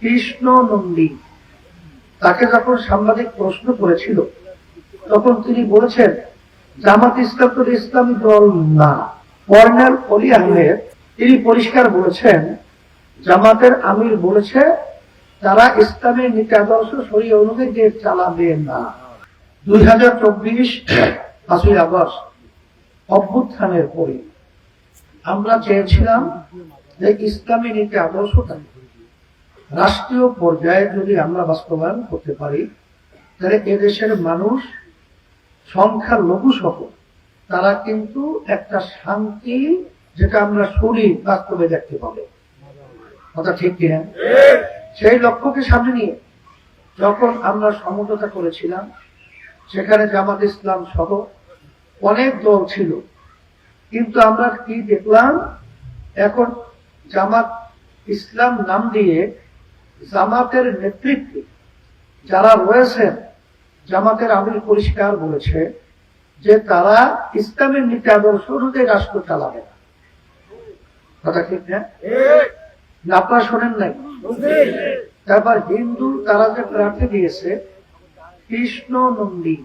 কৃষ্ণ নন্দী তাকে যখন সাংবাদিক প্রশ্ন করেছিল তখন তিনি বলেছেন জামাত ইসলাম তো ইসলামী দল না। কর্নেল অলি আহমেদ তিনি পরিষ্কার বলেছেন জামাতের আমির বলেছে তারা ইসলামের নীতি আদর্শ শরীয়ত অনুযায়ী দেশ চালাবে না। 2024 5ই আগস্ট অভ্যুত্থানের পরে আমরা চেয়েছিলাম যে ইসলামী নীতি আদর্শটা রাষ্ট্রীয় পর্যায়ে যদি আমরা বাস্তবায়ন করতে পারি তাহলে এদেশের মানুষ সংখ্যালঘু সহ তারা কিন্তু একটা শান্তি যেটা আমরা শুনি বাস্তবে দেখতে পাবে। কথা ঠিক কিনা? সেই লক্ষ্যকে সামনে নিয়ে যখন আমরা সমঝোতা করেছিলাম সেখানে জামাত ইসলাম সহ অনেক দল ছিল, কিন্তু আমরা কি দেখলাম এখন জামাত ইসলাম নাম দিয়ে জামাতের নেতৃত্বে যারা রয়েছেন জামাতের আমির পরিষ্কার বলেছে যে তারা ইসলামের নীতি আদর্শ অনুযায়ী রাষ্ট্র চালাবে না। কথা ঠিক না? আপনারা শোনেন নাই? তারপর হিন্দু তারা যে প্রার্থী দিয়েছে কৃষ্ণ নন্দী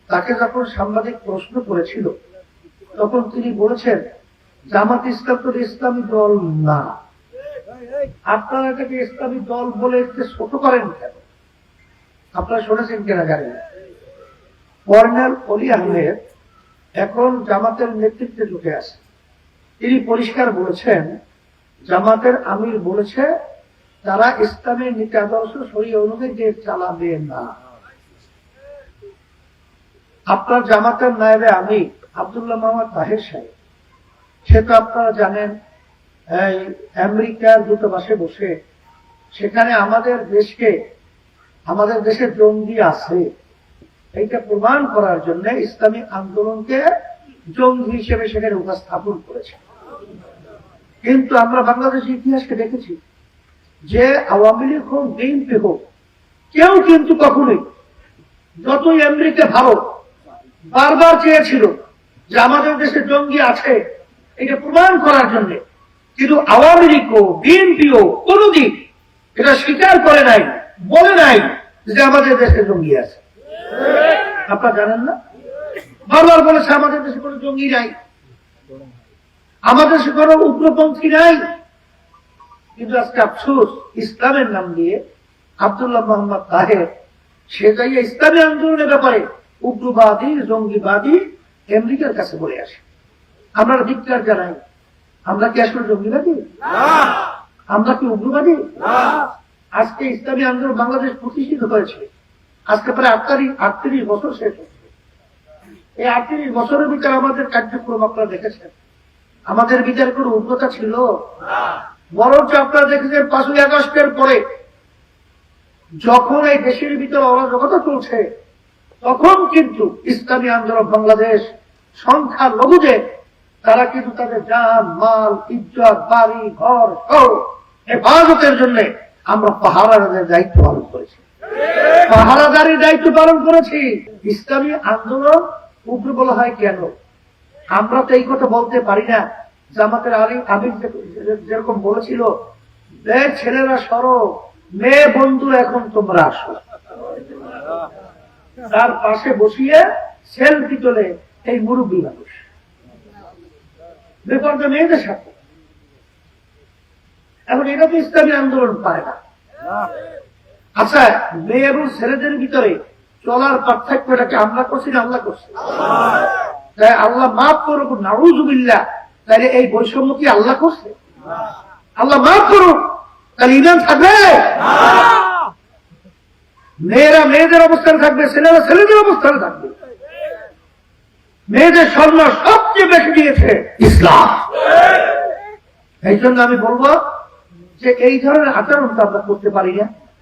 তাকে যখন সাংবাদিক প্রশ্ন করেছিল তখন তিনি বলেছেন জামাত ইসলাম তো ইসলামী দল না। আপনারা এটাকে ইসলামী দল বলে ছোট করেন কেন? আপনারা শুনেছেন কিনা জানি না। কর্নেল অলি আহমেদ এখন জামাতের নেতৃত্বে ঢুকে আছে। তিনি পরিষ্কার বলেছেন জামাতের আমির বলেছে তারা ইসলামের নীতি আদর্শ শরীয়ত অনুযায়ী দেশ চালাবে না। আপনার জামাতের নায়েবে আমির আব্দুল্লাহ মোহাম্মদ তাহের সাহেব সে তো আপনারা জানেন এই আমেরিকার দূতাবাসে বসে সেখানে আমাদের দেশে জঙ্গি আছে এইটা প্রমাণ করার জন্য ইসলামী আন্দোলনকে জঙ্গি হিসেবে সেখানে উপস্থাপন করেছে। কিন্তু আমরা বাংলাদেশের ইতিহাসকে দেখেছি যে আওয়ামী লীগ হোক বিএনপি হোক কেউ কিন্তু কখনোই যতই আমেরিকা ভারত বারবার চেয়েছিল যে আমাদের দেশে জঙ্গি আছে এটা প্রমাণ করার জন্য, কিন্তু আওয়ামী লীগও বিএনপিও কোনদিন এটা স্বীকার করে নাই, বলে নাই যে আমাদের দেশে জঙ্গি আছে। আপনারা জানেন না? বারবার বলেছে আমাদের দেশে কোনো জঙ্গি নাই, আমাদের দেশে কোনো উগ্রপন্থী নাই। কিন্তু আজকে আফসোস ইসলামের নাম দিয়ে আব্দুল্লাহ মোহাম্মদ তাহের সে যাইয়া ইসলামী আন্দোলনের ব্যাপারে উগ্রবাদী জঙ্গিবাদী আমেরিকার কাছে বলে আসে। আমরা ধিক্কার জানাই। আমরা কি আসলে জঙ্গিবাদী? আমরা কি উগ্রবাদী? আজকে ইসলামী আন্দোলন বাংলাদেশ প্রতিষ্ঠিত হয়েছে আজকে প্রায় 38 বছর শেষ হচ্ছে। এই 38 বছরের ভিতরে আমাদের কার্যক্রম আপনারা দেখেছেন, আমাদের ভিতরে কোনো উগ্রতা ছিল? বরঞ্চ আপনারা দেখেছেন 5ই আগস্টের পরে যখন এই দেশের ভিতরে অরাজকতা চলছে তখন কিন্তু ইসলামী আন্দোলন বাংলাদেশ সংখ্যালঘুদের তারা কিন্তু তাদের জান মাল ইজ্জত বাড়ি ঘর সহ হেফাজতের জন্য আমরা পাহারাদারের দায়িত্ব পালন করেছি, পাহারাদারির দায়িত্ব পালন করেছি। ইসলামী আন্দোলন উগ্র বলা হয় কেন? আমরা তো এই কথা বলতে পারি না। জামাতের আমির যেরকম বলেছিল ছেলেরা সরো, মেয়ে বন্ধুরা এখন তোমরা আসো, তার পাশে বসিয়ে সেলফি তোলে এই মুরব্বী মানুষ, ব্যাপারটা মেয়েদের সাথে। এখন এটা তো ইসলামী আন্দোলন পারে না। আচ্ছা, মেয়ে এবং ছেলেদের ভিতরে চলার পার্থক্যটাকে আমরা করছি না আল্লাহ করছি? তাই আল্লাহ মাফ করুক, নাউযুবিল্লাহ, তাহলে এই বৈষম্য কি আল্লাহ করছে? আল্লাহ মাফ করুক, তাহলে ইমান থাকবে? মেয়েরা মেয়েদের অবস্থানে থাকবে, ছেলেরা ছেলেদের অবস্থানে থাকবে। মেয়েদের সম্মান সবচেয়ে বেশি দিয়েছে ইসলাম। এই জন্য আমি বলবো যে এই ধরনের আচরণটা আমরা করতে পারি না।